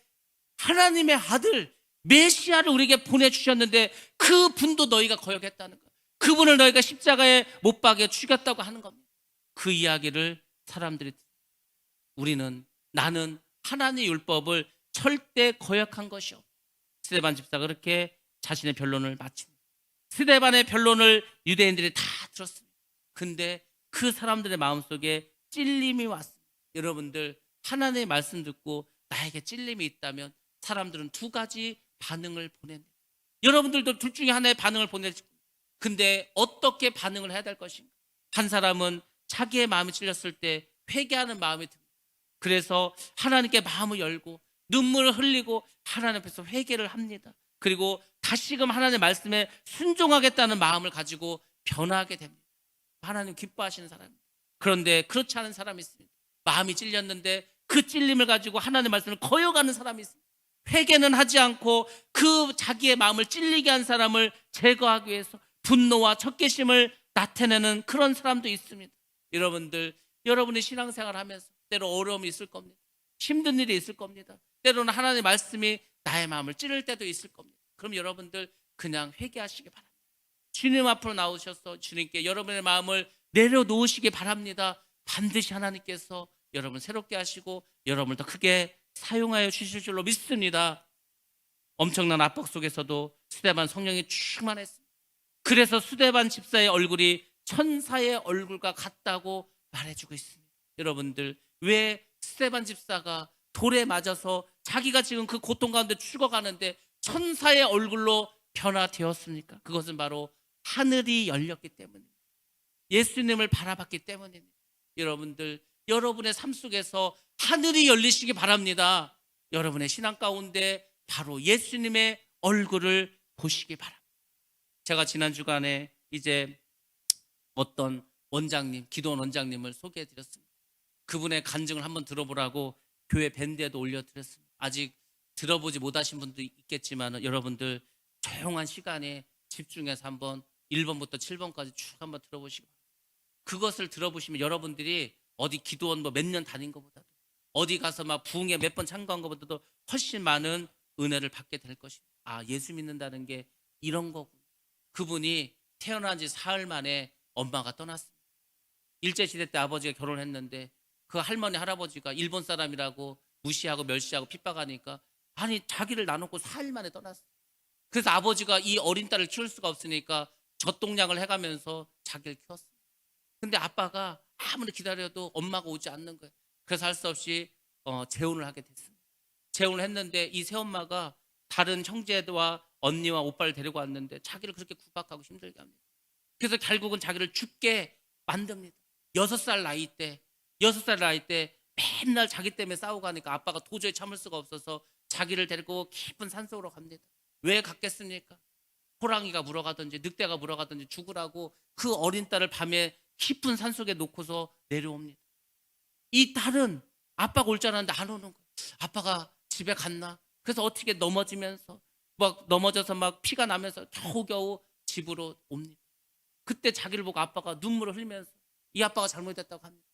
하나님의 아들 메시아를 우리에게 보내주셨는데 그 분도 너희가 거역했다는 거예요. 그분을 너희가 십자가에 못 박여 죽였다고 하는 겁니다. 그 이야기를 사람들이, 나는 하나님의 율법을 절대 거역한 것이 없다. 스데반 집사가 그렇게 자신의 변론을 마칩니다. 스데반의 변론을 유대인들이 다 들었습니다. 근데 그 사람들의 마음속에 찔림이 왔습니다. 여러분들, 하나님의 말씀 듣고 나에게 찔림이 있다면 사람들은 두 가지 반응을 보냅니다. 여러분들도 둘 중에 하나의 반응을 보내실 겁니다. 근데 어떻게 반응을 해야 될 것인가? 한 사람은 자기의 마음이 찔렸을 때 회개하는 마음이 듭니다. 그래서 하나님께 마음을 열고 눈물을 흘리고 하나님 앞에서 회개를 합니다. 그리고 다시금 하나님의 말씀에 순종하겠다는 마음을 가지고 변하게 됩니다. 하나님 기뻐하시는 사람입니다. 그런데 그렇지 않은 사람이 있습니다. 마음이 찔렸는데 그 찔림을 가지고 하나님의 말씀을 거역하는 사람이 있습니다. 회개는 하지 않고 그 자기의 마음을 찔리게 한 사람을 제거하기 위해서 분노와 척개심을 나타내는 그런 사람도 있습니다. 여러분들, 여러분의 신앙생활을 하면서 때로 어려움이 있을 겁니다. 힘든 일이 있을 겁니다. 때로는 하나님의 말씀이 나의 마음을 찌를 때도 있을 겁니다. 그럼 여러분들 그냥 회개하시기 바랍니다. 주님 앞으로 나오셔서 주님께 여러분의 마음을 내려놓으시기 바랍니다. 반드시 하나님께서 여러분을 새롭게 하시고 여러분을 더 크게 사용하여 주실 줄로 믿습니다. 엄청난 압박 속에서도 스데반 성령이 충만했습니다. 그래서 스데반 집사의 얼굴이 천사의 얼굴과 같다고 말해주고 있습니다. 여러분들, 왜 스데반 집사가 돌에 맞아서 자기가 지금 그 고통 가운데 죽어가는데 천사의 얼굴로 변화되었습니까? 그것은 바로 하늘이 열렸기 때문입니다. 예수님을 바라봤기 때문입니다. 여러분들, 여러분의 삶 속에서 하늘이 열리시기 바랍니다. 여러분의 신앙 가운데 바로 예수님의 얼굴을 보시기 바랍니다. 제가 지난 주간에 이제 어떤 원장님, 기도원 원장님을 소개해 드렸습니다. 그분의 간증을 한번 들어보라고 교회 밴드에도 올려드렸습니다. 아직 들어보지 못하신 분도 있겠지만 여러분들 조용한 시간에 집중해서 한번 1번부터 7번까지 쭉 한번 들어보시기 바랍니다. 그것을 들어보시면 여러분들이 어디 기도원 몇 년 다닌 것보다도 어디 가서 막 부흥회 몇 번 참가한 것보다도 훨씬 많은 은혜를 받게 될 것입니다. 아, 예수 믿는다는 게 이런 거구나. 그분이 태어난 지 사흘 만에 엄마가 떠났습니다. 일제시대 때 아버지가 결혼했는데 그 할머니 할아버지가 일본 사람이라고 무시하고 멸시하고 핍박하니까 아니 자기를 나놓고 사흘 만에 떠났어요. 그래서 아버지가 이 어린 딸을 키울 수가 없으니까 젖동량을 해가면서 자기를 키웠어요. 근데 아빠가 아무리 기다려도 엄마가 오지 않는 거예요. 그래서 할 수 없이 재혼을 하게 됐습니다. 재혼을 했는데 이 새엄마가 다른 형제와 언니와 오빠를 데리고 왔는데 자기를 그렇게 구박하고 힘들게 합니다. 그래서 결국은 자기를 죽게 만듭니다. 6살 나이 때 맨날 자기 때문에 싸우고 하니까 아빠가 도저히 참을 수가 없어서 자기를 데리고 깊은 산속으로 갑니다. 왜 갔겠습니까? 호랑이가 물어가든지 늑대가 물어가든지 죽으라고 그 어린 딸을 밤에 깊은 산속에 놓고서 내려옵니다. 이 딸은 아빠가 올 줄 알았는데 안 오는 거예요. 아빠가 집에 갔나? 그래서 어떻게 넘어지면서 막 넘어져서 막 피가 나면서 겨우겨우 집으로 옵니다. 그때 자기를 보고 아빠가 눈물을 흘리면서 이 아빠가 잘못했다고 합니다.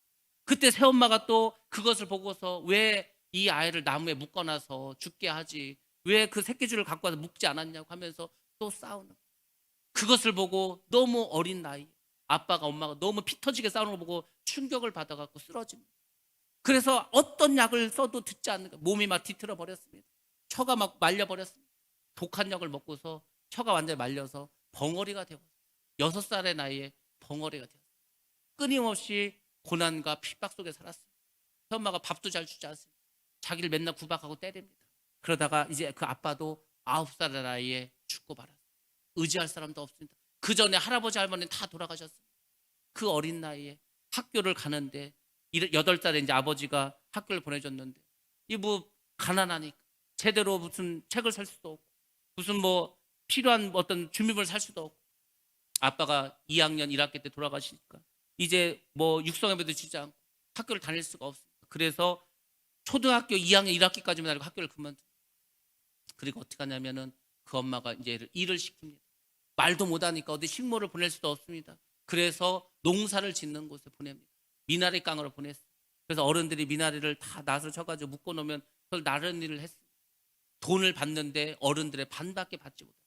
그때 새엄마가 또 그것을 보고서 왜 이 아이를 나무에 묶어놔서 죽게 하지, 왜 그 새끼줄을 갖고 와서 묶지 않았냐고 하면서 또 싸우는 거예요. 그것을 보고 너무 어린 나이 아빠가 엄마가 너무 피 터지게 싸우는 걸 보고 충격을 받아갖고 쓰러집니다. 그래서 어떤 약을 써도 듣지 않는 거예요. 몸이 막 뒤틀어 버렸습니다. 혀가 막 말려 버렸습니다. 독한 약을 먹고서 혀가 완전히 말려서 벙어리가 되었어요. 6살의 나이에 벙어리가 되었어요. 끊임없이 고난과 핍박 속에 살았습니다. 엄마가 밥도 잘 주지 않습니다. 자기를 맨날 구박하고 때립니다. 그러다가 이제 그 아빠도 9살의 나이에 죽고 말았어요. 의지할 사람도 없습니다. 그 전에 할아버지 할머니는 다 돌아가셨습니다. 그 어린 나이에 학교를 가는데 8살에 이제 아버지가 학교를 보내줬는데 이 뭐 가난하니까 제대로 무슨 책을 살 수도 없고 무슨 뭐 필요한 어떤 준비물을 살 수도 없고 아빠가 2학년 1학기 때 돌아가시니까 이제 뭐 육성예배도 지지 않고 학교를 다닐 수가 없습니다. 그래서 초등학교 2학년 1학기까지만 다니고 학교를 그만둡니다. 그리고 어떻게 하냐면은 그 엄마가 이제 일을 시킵니다. 말도 못하니까 어디 식모를 보낼 수도 없습니다. 그래서 농사를 짓는 곳에 보냅니다. 미나리 깡으로 보냈어요. 그래서 어른들이 미나리를 다 낫을 쳐가지고 묶어놓으면 그걸 나르는 일을 했습니다. 돈을 받는데 어른들의 반밖에 받지 못해요.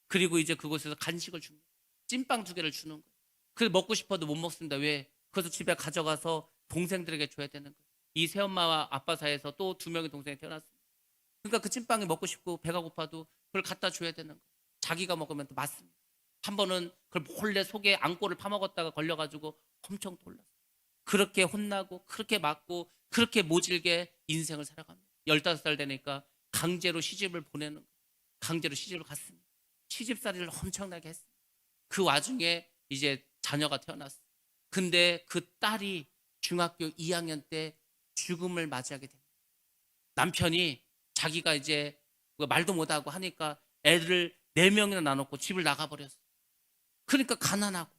그리고 이제 그곳에서 간식을 줍니다. 찐빵 2개를 주는 거예요. 그래서 먹고 싶어도 못 먹습니다. 왜? 그래서 집에 가져가서 동생들에게 줘야 되는 거예요. 이 새엄마와 아빠 사이에서 또 2명의 동생이 태어났습니다. 그러니까 그 찐빵이 먹고 싶고 배가 고파도 그걸 갖다 줘야 되는 거예요. 자기가 먹으면 또 맞습니다. 한 번은 그걸 몰래 속에 앙꼬를 파먹었다가 걸려가지고 엄청 놀랐어요. 그렇게 혼나고 그렇게 맞고 그렇게 모질게 인생을 살아갑니다. 15살 되니까 강제로 시집을 보내는 거예요. 강제로 시집을 갔습니다. 시집살이를 엄청나게 했습니다. 그 와중에 이제 자녀가 태어났어요. 근데 그 딸이 중학교 2학년 때 죽음을 맞이하게 됩니다. 남편이 자기가 이제 말도 못하고 하니까 애를 4명이나 나눴고 집을 나가버렸어. 그러니까 가난하고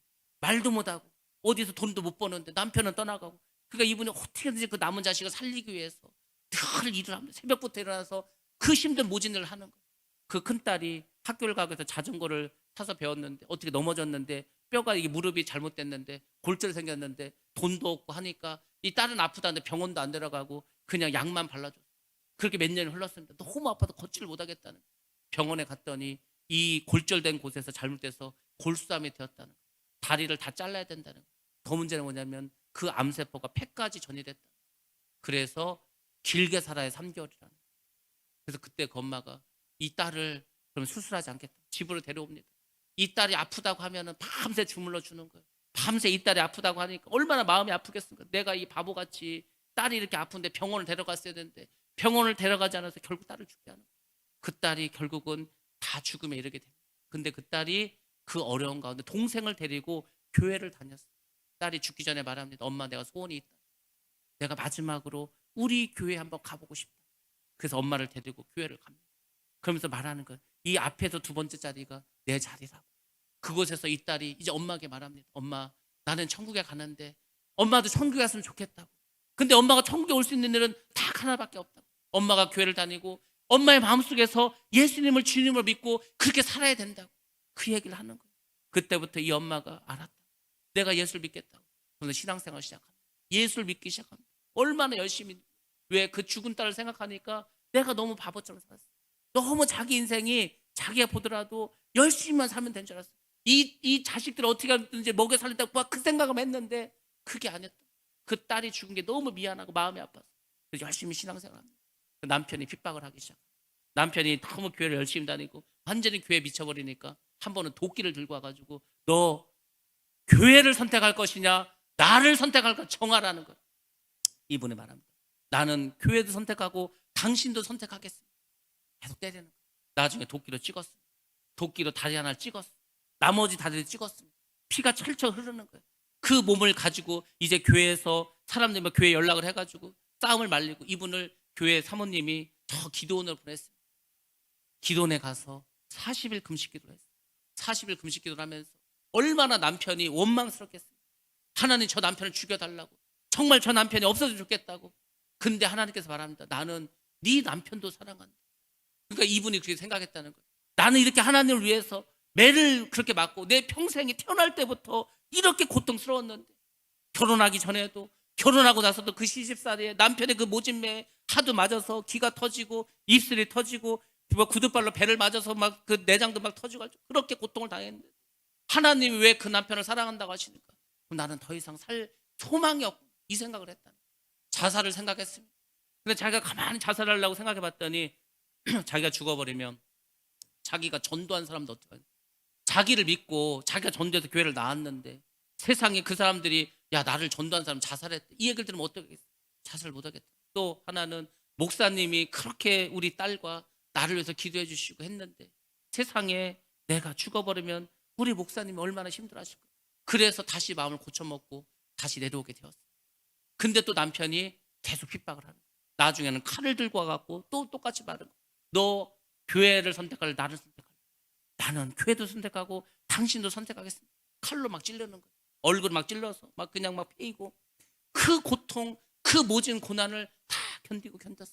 말도 못하고 어디서 돈도 못 버는데 남편은 떠나가고, 그러니까 이분이 어떻게든지 그 남은 자식을 살리기 위해서 늘 일을 합니다. 새벽부터 일어나서 그 힘든 모진 일을 하는 거예요. 그 큰딸이 학교를 가고 해서 자전거를 타서 배웠는데 어떻게 넘어졌는데 뼈가, 이게 무릎이 잘못됐는데 골절 생겼는데 돈도 없고 하니까 이 딸은 아프다는데 병원도 안 데려가고 그냥 약만 발라줬어요. 그렇게 몇 년이 흘렀습니다. 너무 아파서 걷지를 못하겠다는 거예요. 병원에 갔더니 이 골절된 곳에서 잘못돼서 골수암이 되었다는 거예요. 다리를 다 잘라야 된다는 거예요. 더 문제는 뭐냐면 그 암세포가 폐까지 전이됐다. 그래서 길게 살아야 3개월이라는 거예요. 그래서 그때 그 엄마가 이 딸을 그럼 수술하지 않겠다, 집으로 데려옵니다. 이 딸이 아프다고 하면은 밤새 주물러 주는 거예요. 밤새 이 딸이 아프다고 하니까 얼마나 마음이 아프겠습니까? 내가 이 바보같이 딸이 이렇게 아픈데 병원을 데려갔어야 되는데 병원을 데려가지 않아서 결국 딸을 죽게 하는 거예요. 그 딸이 결국은 다 죽음에 이르게 됩니다. 근데 그 딸이 그 어려운 가운데 동생을 데리고 교회를 다녔어요. 딸이 죽기 전에 말합니다. 엄마, 내가 소원이 있다. 내가 마지막으로 우리 교회 한번 가보고 싶다. 그래서 엄마를 데리고 교회를 갑니다. 그러면서 말하는 거예요. 이 앞에서 두 번째 자리가 내 자리라고. 그곳에서 이 딸이 이제 엄마에게 말합니다. 엄마, 나는 천국에 가는데 엄마도 천국에 갔으면 좋겠다고. 근데 엄마가 천국에 올 수 있는 일은 딱 하나밖에 없다고. 엄마가 교회를 다니고 엄마의 마음속에서 예수님을 주님으로 믿고 그렇게 살아야 된다고 그 얘기를 하는 거예요. 그때부터 이 엄마가 알았다. 내가 예수를 믿겠다고. 그래서 신앙생활을 시작합니다. 예수를 믿기 시작합니다. 얼마나 열심히, 왜 그 죽은 딸을 생각하니까 내가 너무 바보처럼 살았어. 너무 자기 인생이 자기가 보더라도 열심히만 살면 된 줄 알았어. 이 자식들을 어떻게 하든지 먹여 살린다고 막 그 생각을 했는데 그게 아니었다. 그 딸이 죽은 게 너무 미안하고 마음이 아팠어. 그래서 열심히 신앙생활합니다. 남편이 핍박을 하기 시작. 남편이 너무 교회를 열심히 다니고 완전히 교회에 미쳐버리니까 한 번은 도끼를 들고 와가지고 너 교회를 선택할 것이냐 나를 선택할까 정하라는 거예요. 이분이 말합니다. 나는 교회도 선택하고 당신도 선택하겠습니다. 계속 때리는 거예요. 나중에 도끼로 찍었어요. 도끼로 다리 하나를 찍었어요. 나머지 다리를 찍었습니다. 피가 철철 흐르는 거예요. 그 몸을 가지고 이제 교회에서 사람들이 막 교회 연락을 해가지고 싸움을 말리고 이분을 교회 사모님이 저 기도원으로 보냈어요. 기도원에 가서 40일 금식 기도를 했어요. 40일 금식 기도를 하면서 얼마나 남편이 원망스럽겠어요. 하나님, 저 남편을 죽여달라고, 정말 저 남편이 없어졌으면 좋겠다고. 근데 하나님께서 말합니다. 나는 네 남편도 사랑한다. 그러니까 이분이 그렇게 생각했다는 거예요. 나는 이렇게 하나님을 위해서 매를 그렇게 맞고 내 평생이 태어날 때부터 이렇게 고통스러웠는데 결혼하기 전에도 결혼하고 나서도 그 시집살이에 남편의 그 모진매에 하도 맞아서 기가 터지고 입술이 터지고 뭐 구두발로 배를 맞아서 막 그 내장도 막 터지고 그렇게 고통을 당했는데 하나님이 왜 그 남편을 사랑한다고 하시니까 그럼 나는 더 이상 살 소망이 없고 이 생각을 했다. 자살을 생각했습니다. 근데 자기가 가만히 자살하려고 생각해 봤더니 자기가 죽어버리면 자기가 전도한 사람도 어떡하냐. 자기를 믿고 자기가 전도해서 교회를 나왔는데 세상에 그 사람들이 야, 나를 전도한 사람 자살했대, 이 얘기를 들으면 어떡하겠어. 자살 못하겠다. 또 하나는 목사님이 그렇게 우리 딸과 나를 위해서 기도해 주시고 했는데 세상에 내가 죽어버리면 우리 목사님이 얼마나 힘들어하실까. 그래서 다시 마음을 고쳐먹고 다시 내려오게 되었어요. 근데 또 남편이 계속 핍박을 하는 거예요. 나중에는 칼을 들고 와갖고 또 똑같이 말하는 거예요. 너 교회를 선택할래, 나를 선택할래? 나는 교회도 선택하고 당신도 선택하겠습니다. 칼로 막 찔르는 거예요. 얼굴 막 찔러서 막 그냥 막 패이고 그 고통, 그 모진 고난을 다 견뎠습니다.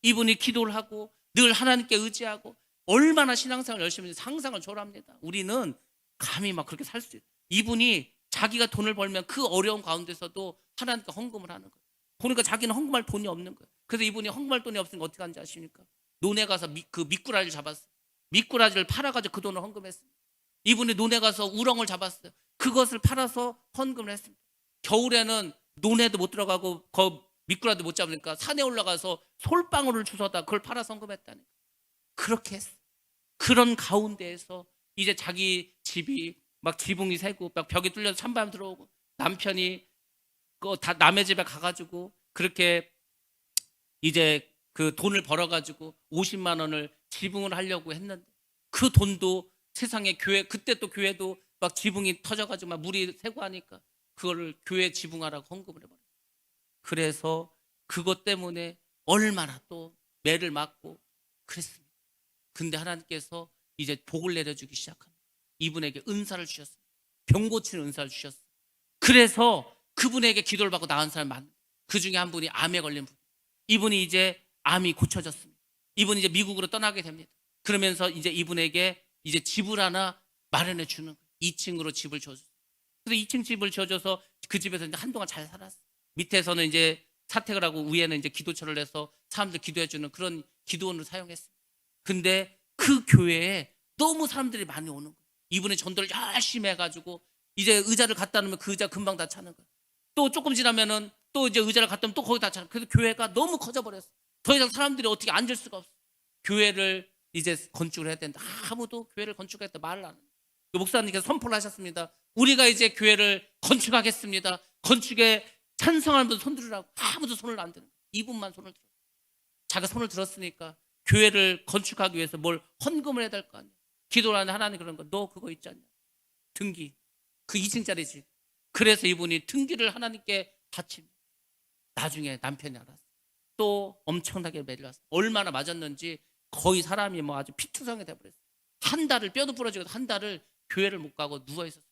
이분이 기도를 하고 늘 하나님께 의지하고 얼마나 신앙생활 열심히 했는지 상상을 초월합니다. 우리는 감히 막 그렇게 살 수 있어요. 이분이 자기가 돈을 벌면 그 어려운 가운데서도 하나님께 헌금을 하는 거예요. 보니까 자기는 헌금할 돈이 없는 거예요. 그래서 이분이 헌금할 돈이 없으니까 어떻게 하는지 아십니까? 논에 가서 그 미꾸라지를 잡았어요. 미꾸라지를 팔아가지고 그 돈을 헌금했습니다. 이분이 논에 가서 우렁을 잡았어요. 그것을 팔아서 헌금을 했습니다. 겨울에는 논에도 못 들어가고 미꾸라지도 못 잡으니까 산에 올라가서 솔방울을 주워다 그걸 팔아서 헌금했다는 거예요. 그렇게 했어요. 그런 가운데에서 이제 자기 집이 막 지붕이 새고 막 벽이 뚫려서 찬바람 들어오고 남편이 다 남의 집에 가가지고 그렇게 이제 그 돈을 벌어가지고 50만 원을 지붕을 하려고 했는데 그 돈도 세상에 교회, 그때 또 교회도 막 지붕이 터져가지고 막 물이 새고 하니까 그거를 교회 지붕하라고 헌금을 해버려요. 그래서 그것 때문에 얼마나 또 매를 맞고 그랬습니다. 근데 하나님께서 이제 복을 내려주기 시작합니다. 이분에게 은사를 주셨어요. 병 고치는 은사를 주셨어요. 그래서 그분에게 기도를 받고 나은 사람이 많아요. 그 중에 한 분이 암에 걸린 분. 이분이 이제 암이 고쳐졌습니다. 이분이 이제 미국으로 떠나게 됩니다. 그러면서 이제 이분에게 이제 집을 하나 마련해 주는 거예요. 2층으로 집을 줘줬어요. 그래서 2층 집을 줘줘서 그 집에서 이제 한동안 잘 살았어요. 밑에서는 이제 사택을 하고 위에는 이제 기도처를 해서 사람들 기도해 주는 그런 기도원으로 사용했어요. 근데 그 교회에 너무 사람들이 많이 오는 거예요. 이분의 전도를 열심히 해가지고 이제 의자를 갖다 놓으면 그 의자 금방 다 차는 거예요. 또 조금 지나면은 또 이제 의자를 갖다 놓으면 또 거기 다 차는 거예요. 그래서 교회가 너무 커져버렸어요. 더 이상 사람들이 어떻게 앉을 수가 없어요. 교회를 이제 건축을 해야 된다. 아무도 교회를 건축하겠다 말을 안 해요. 그 목사님께서 선포를 하셨습니다. 우리가 이제 교회를 건축하겠습니다. 건축에 찬성하는 분 손 들으라고. 아무도 손을 안 드는 거예요. 이분만 손을 들어요. 자기가 손을 들었으니까 교회를 건축하기 위해서 뭘 헌금을 해야 될 거 아니야. 기도를 하는 하나님 그런 거. 너 그거 있지 않냐. 등기. 그 2층짜리 집. 그래서 이분이 등기를 하나님께 바칩니다. 나중에 남편이 알았어. 또 엄청나게 매ril랐어. 얼마나 맞았는지 거의 사람이 뭐 아주 피투성이 돼버렸어. 한 달을 뼈도 부러지고 한 달을 교회를 못 가고 누워있었어.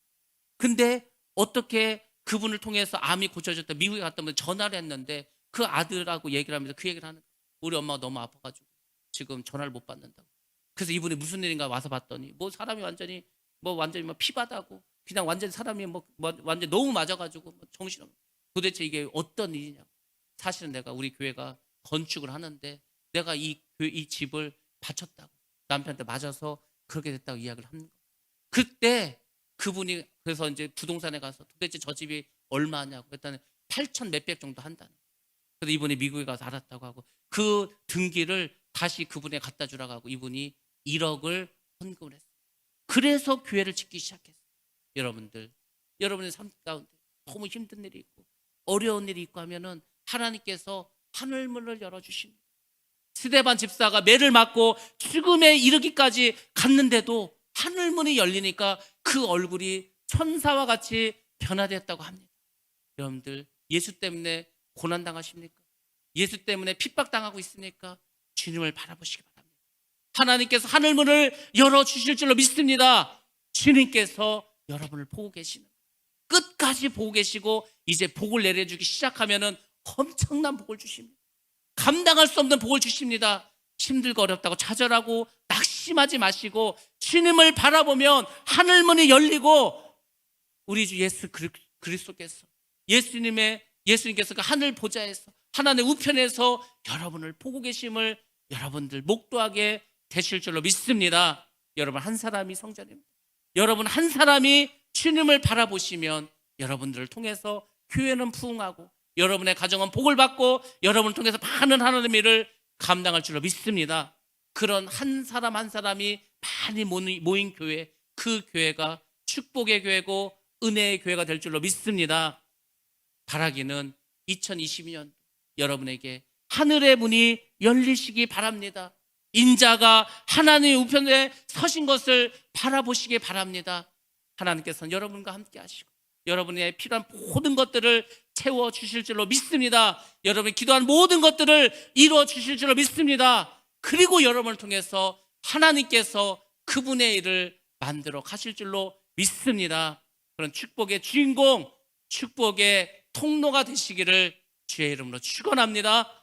근데 어떻게 그분을 통해서 암이 고쳐졌다. 미국에 갔다 오면 전화를 했는데 그 아들하고 얘기를 하면서 그 얘기를 하는 거예요. 우리 엄마가 너무 아파가지고 지금 전화를 못 받는다고. 그래서 이분이 무슨 일인가 와서 봤더니 뭐 사람이 완전히 뭐 피바다고 그냥 완전히 사람이 완전 너무 맞아가지고 정신없는. 도대체 이게 어떤 일이냐고. 사실은 내가 우리 교회가 건축을 하는데 내가 이 집을 바쳤다고. 남편한테 맞아서 그렇게 됐다고 이야기를 하는 거예요. 그때 그분이 그래서 이제 부동산에 가서 도대체 저 집이 얼마냐고 그랬더니 8천 몇백 정도 한다는 거예요. 그래서 이분이 미국에 가서 알았다고 하고 그 등기를 다시 그분에 갖다 주라고 하고 이분이 1억을 헌금을 했어요. 그래서 교회를 짓기 시작했어요. 여러분의 삶 가운데 너무 힘든 일이 있고 어려운 일이 있고 하면은 하나님께서 하늘문을 열어주십니다. 스데반 집사가 매를 맞고 죽음에 이르기까지 갔는데도 하늘문이 열리니까 그 얼굴이 천사와 같이 변화되었다고 합니다. 여러분들 예수 때문에 고난당하십니까? 예수 때문에 핍박당하고 있습니까? 주님을 바라보시기 바랍니다. 하나님께서 하늘문을 열어주실 줄로 믿습니다. 주님께서 여러분을 보고 계시는 끝까지 보고 계시고 이제 복을 내려주기 시작하면은 엄청난 복을 주십니다. 감당할 수 없는 복을 주십니다. 힘들고 어렵다고 좌절하고 낙심하지 마시고 주님을 바라보면 하늘문이 열리고 우리 주 예수 그리스도께서 예수님께서 그 하늘 보좌에서 하나님의 우편에서 여러분을 보고 계심을 여러분들 목도하게 되실 줄로 믿습니다. 여러분 한 사람이 성전입니다. 여러분 한 사람이 주님을 바라보시면 여러분들을 통해서 교회는 부흥하고 여러분의 가정은 복을 받고 여러분을 통해서 많은 하나님의 일을 감당할 줄로 믿습니다. 그런 한 사람 한 사람이 많이 모인 교회, 그 교회가 축복의 교회고 은혜의 교회가 될 줄로 믿습니다. 바라기는 2022년 여러분에게 하늘의 문이 열리시기 바랍니다. 인자가 하나님의 우편에 서신 것을 바라보시기 바랍니다. 하나님께서는 여러분과 함께 하시고 여러분의 필요한 모든 것들을 채워주실 줄로 믿습니다. 여러분이 기도한 모든 것들을 이루어주실 줄로 믿습니다. 그리고 여러분을 통해서 하나님께서 그분의 일을 만들어 가실 줄로 믿습니다. 그런 축복의 주인공, 축복의 통로가 되시기를 주의 이름으로 축원합니다.